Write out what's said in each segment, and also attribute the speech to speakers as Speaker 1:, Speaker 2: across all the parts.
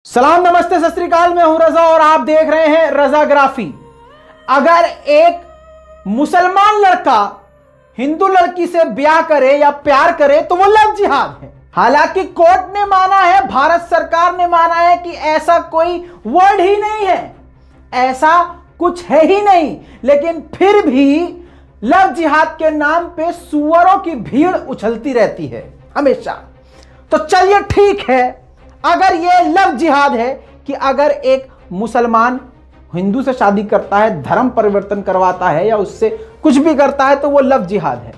Speaker 1: सलाम नमस्ते सत श्री अकाल। मैं हूं रजा और आप देख रहे हैं रजाग्राफी। अगर एक मुसलमान लड़का हिंदू लड़की से ब्याह करे या प्यार करे तो वो लव जिहाद है। हालांकि कोर्ट ने माना है, भारत सरकार ने माना है कि ऐसा कोई वर्ड ही नहीं है, ऐसा कुछ है ही नहीं, लेकिन फिर भी लव जिहाद के नाम पे सुअरों की भीड़ उछलती रहती है हमेशा। तो चलिए ठीक है, अगर ये लव जिहाद है कि अगर एक मुसलमान हिंदू से शादी करता है, धर्म परिवर्तन करवाता है या उससे कुछ भी करता है तो वो लव जिहाद है।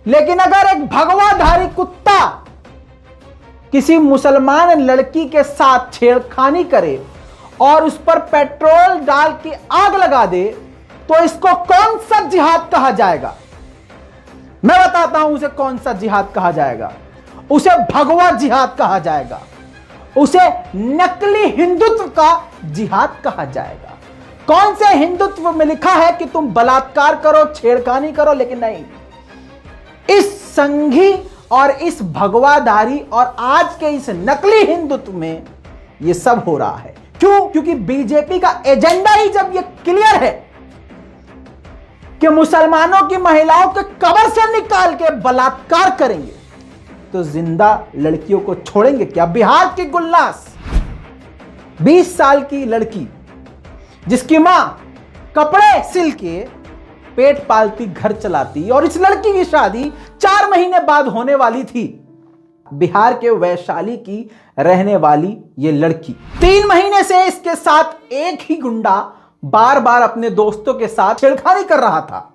Speaker 1: लेकिन अगर एक भगवाधारी कुत्ता किसी मुसलमान लड़की के साथ छेड़खानी करे और उस पर पेट्रोल डाल के आग लगा दे तो इसको कौन सा जिहाद कहा जाएगा? मैं बताता हूं उसे कौन सा जिहाद कहा जाएगा। उसे भगवा जिहाद कहा जाएगा, उसे नकली हिंदुत्व का जिहाद कहा जाएगा। कौन से हिंदुत्व में लिखा है कि तुम बलात्कार करो, छेड़खानी करो, लेकिन नहीं, इस संघी और इस भगवाधारी और आज के इस नकली हिंदुत्व में यह सब हो रहा है। क्यों? क्योंकि बीजेपी का एजेंडा ही जब यह क्लियर है कि मुसलमानों की महिलाओं के कब्र से निकाल के बलात्कार करेंगे तो जिंदा लड़कियों को छोड़ेंगे क्या? बिहार की गुलनास 20 साल की लड़की जिसकी मां कपड़े सिल के पेट पालती, घर चलाती, और इस लड़की की शादी 4 महीने बाद होने वाली थी। बिहार के वैशाली की रहने वाली ये लड़की 3 महीने से इसके साथ एक ही गुंडा बार बार अपने दोस्तों के साथ छेड़खानी कर रहा था।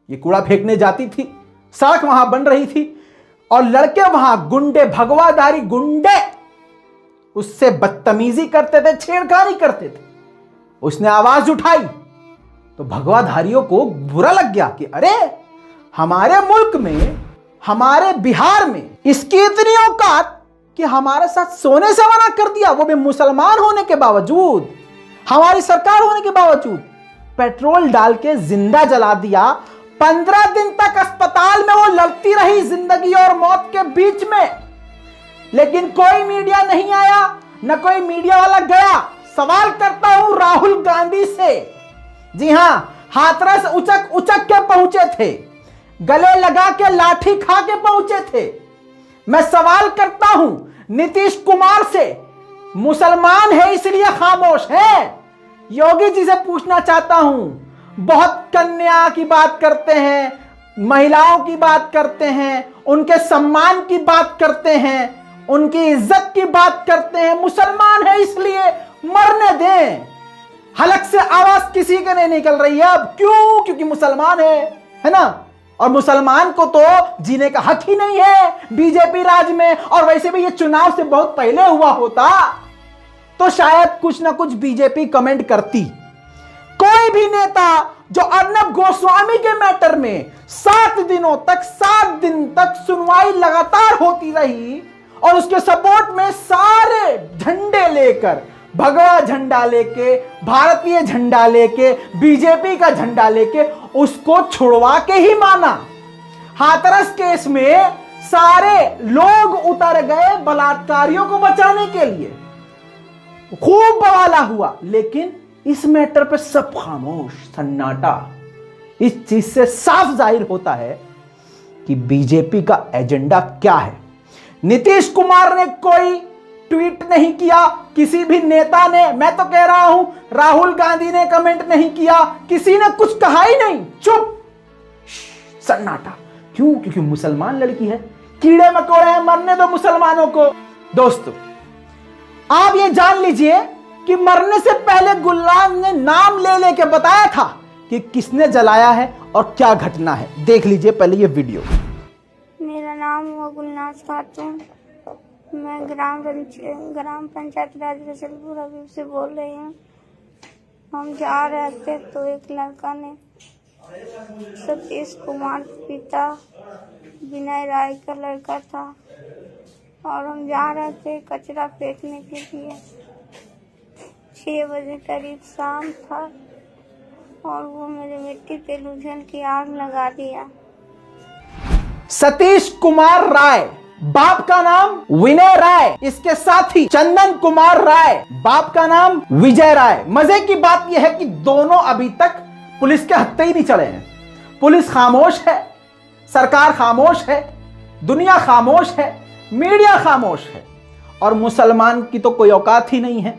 Speaker 1: ये कूड़ा फेंकने जाती थी, सड़क वहां बन रही थी और लड़के वहां गुंडे, भगवाधारी गुंडे उससे बदतमीजी करते थे, छेड़खानी करते थे। उसने आवाज उठाई तो भगवाधारियों को बुरा लग गया कि अरे, हमारे मुल्क में, हमारे बिहार में इसकी इतनी औकात कि हमारे साथ सोने से मना कर दिया, वो भी मुसलमान होने के बावजूद, हमारी सरकार होने के बावजूद। पेट्रोल डाल के जिंदा जला दिया। 15 दिन तक अस्पताल में वो लड़ती रही जिंदगी और मौत के बीच में, लेकिन कोई मीडिया नहीं आया, न कोई मीडिया वाला गया। सवाल करता हूं राहुल गांधी से। जी हां, हाथरस उचक उचक के पहुंचे थे, गले लगा के लाठी खा के पहुंचे थे। मैं सवाल करता हूं नीतीश कुमार से, मुसलमान है इसलिए खामोश है। योगी जी से पूछना चाहता हूं, बहुत कन्या की बात करते हैं, महिलाओं की बात करते हैं, उनके सम्मान की बात करते हैं, उनकी इज्जत की बात करते हैं, मुसलमान है इसलिए मरने दें। हलक से आवाज किसी के नहीं निकल रही है अब। क्यों? क्योंकि मुसलमान है ना, और मुसलमान को तो जीने का हक ही नहीं है बीजेपी राज में। और वैसे भी ये चुनाव से बहुत पहले हुआ होता तो शायद कुछ ना कुछ बीजेपी कमेंट करती। कोई भी नेता जो अर्नब गोस्वामी के मैटर में 7 दिन तक सुनवाई लगातार होती रही और उसके सपोर्ट में सारे झंडे लेकर, भगवा झंडा लेके, भारतीय झंडा लेके, बीजेपी का झंडा लेके उसको छुड़वा के ही माना। हाथरस केस में सारे लोग उतर गए बलात्कारियों को बचाने के लिए, खूब बवाला हुआ, लेकिन इस मैटर पे सब खामोश, सन्नाटा। इस चीज से साफ जाहिर होता है कि बीजेपी का एजेंडा क्या है। नीतीश कुमार ने कोई ट्वीट नहीं किया, किसी भी नेता ने, मैं तो कह रहा हूं राहुल गांधी ने कमेंट नहीं किया, किसी ने कुछ कहा ही नहीं, चुप, सन्नाटा। क्यों? क्योंकि मुसलमान लड़की है, कीड़े मकोड़े हैं, मरने दो मुसलमानों को। दोस्तों, आप ये जान लीजिए कि मरने से पहले गुलनाज ने नाम ले लेके बताया था कि किसने जलाया है और क्या घटना है। देख लीजिए पहले ये वीडियो।
Speaker 2: मेरा नाम हुआ गुलनाज खातून, मैं ग्राम पंचायत राज रसलपुर हबीब से बोल रही हूँ। हम जा रहे थे तो एक लड़का ने, सतीश कुमार पिता विनय राय का लड़का था, और हम जा रहे थे कचरा फेंकने के लिए। 6 बजे करीब शाम था और वो मेरे मिट्टी पे लूझन की आग लगा दिया।
Speaker 1: सतीश कुमार राय बाप का नाम विनय राय, इसके साथ ही चंदन कुमार राय, बाप का नाम विजय राय। मजे की बात यह है कि दोनों अभी तक पुलिस के हत्थे ही नहीं चढ़े हैं। पुलिस खामोश है, सरकार खामोश है, दुनिया खामोश है, मीडिया खामोश है, और मुसलमान की तो कोई औकात ही नहीं है।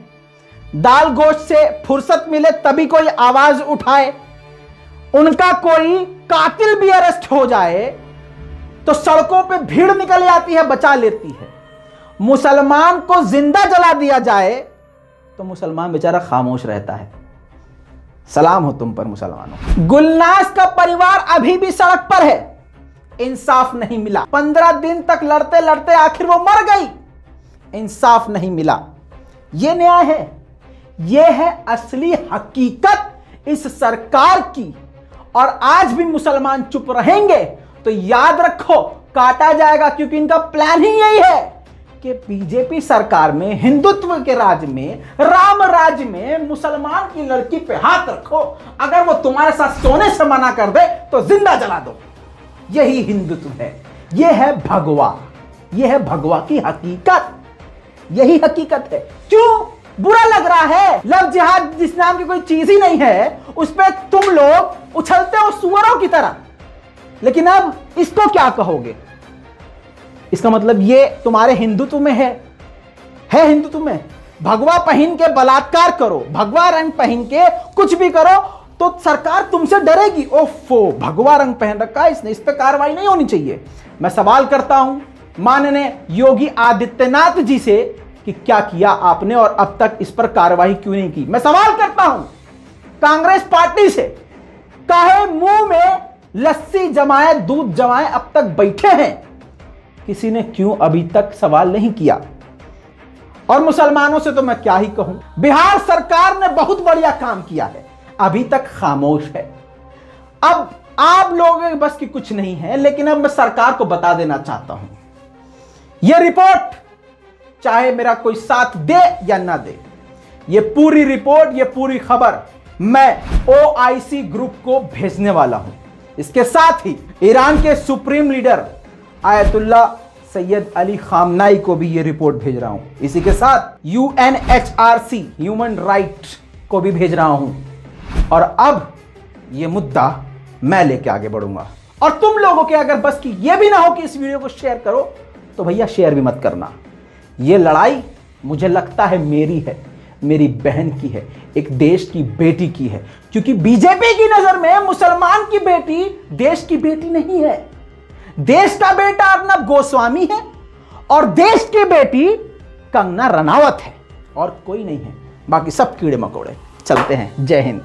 Speaker 1: दाल गोश्त से फुर्सत मिले तभी कोई आवाज उठाए, उनका कोई कातिल भी अरेस्ट हो जाए तो सड़कों पे भीड़ निकल जाती है, बचा लेती है। मुसलमान को जिंदा जला दिया जाए तो मुसलमान बेचारा खामोश रहता है। सलाम हो तुम पर मुसलमानों। गुलनाज का परिवार अभी भी सड़क पर है, इंसाफ नहीं मिला। 15 दिन तक लड़ते लड़ते आखिर वो मर गई, इंसाफ नहीं मिला। यह न्याय है, यह है असली हकीकत इस सरकार की। और आज भी मुसलमान चुप रहेंगे तो याद रखो काटा जाएगा, क्योंकि इनका प्लान ही यही है कि बीजेपी सरकार में, हिंदुत्व के राज में, राम राज में मुसलमान की लड़की पे हाथ रखो, अगर वो तुम्हारे साथ सोने से मना कर दे तो जिंदा जला दो। यही हिंदुत्व है, यह है भगवा, यह है भगवा की हकीकत, यही हकीकत है। क्यों बुरा लग रहा है? लव जिहाद जिस नाम की कोई चीज ही नहीं है उस पर तुम लोग उछलते हो सुअरों की तरह। लेकिन अब इसको क्या कहोगे? इसका मतलब ये तुम्हारे हिंदुत्व में है हिंदुत्व में। भगवा पहन के बलात्कार करो, भगवा रंग पहन के कुछ भी करो तो सरकार तुमसे डरेगी। ओफो, भगवा रंग पहन रखा है इसने, इस पर कार्रवाई नहीं होनी चाहिए। मैं सवाल करता हूं माननीय योगी आदित्यनाथ जी से कि क्या किया आपने और अब तक इस पर कार्रवाई क्यों नहीं की। मैं सवाल करता हूं कांग्रेस पार्टी से, काहे मुंह में लस्सी जमाए दूध जमाए अब तक बैठे हैं, किसी ने क्यों अभी तक सवाल नहीं किया? और मुसलमानों से तो मैं क्या ही कहूं, बिहार सरकार ने बहुत बढ़िया काम किया है, अभी तक खामोश है। अब आप लोगों के बस की कुछ नहीं है, लेकिन अब मैं सरकार को बता देना चाहता हूं, यह रिपोर्ट चाहे मेरा कोई साथ दे या ना दे, यह पूरी रिपोर्ट, यह पूरी खबर मैं OIC ग्रुप को भेजने वाला हूं। इसके साथ ही ईरान के supreme leader ayatollah Syed Ali खामनाई को भी यह रिपोर्ट भेज रहा हूं। इसी के साथ UNHRC ह्यूमन राइट को भी भेज रहा हूं। और अब यह मुद्दा मैं लेके आगे बढ़ूंगा। और तुम लोगों के अगर बस की यह भी ना हो कि इस वीडियो को शेयर करो तो भैया शेयर भी मत करना। यह लड़ाई मुझे लगता है मेरी है, मेरी बहन की है, एक देश की बेटी की है। क्योंकि बीजेपी की नजर में मुसलमान की बेटी देश की बेटी नहीं है। देश का बेटा अर्नब गोस्वामी है और देश की बेटी कंगना रनावत है, और कोई नहीं है। बाकी सब कीड़े मकोड़े। चलते हैं, जय हिंद।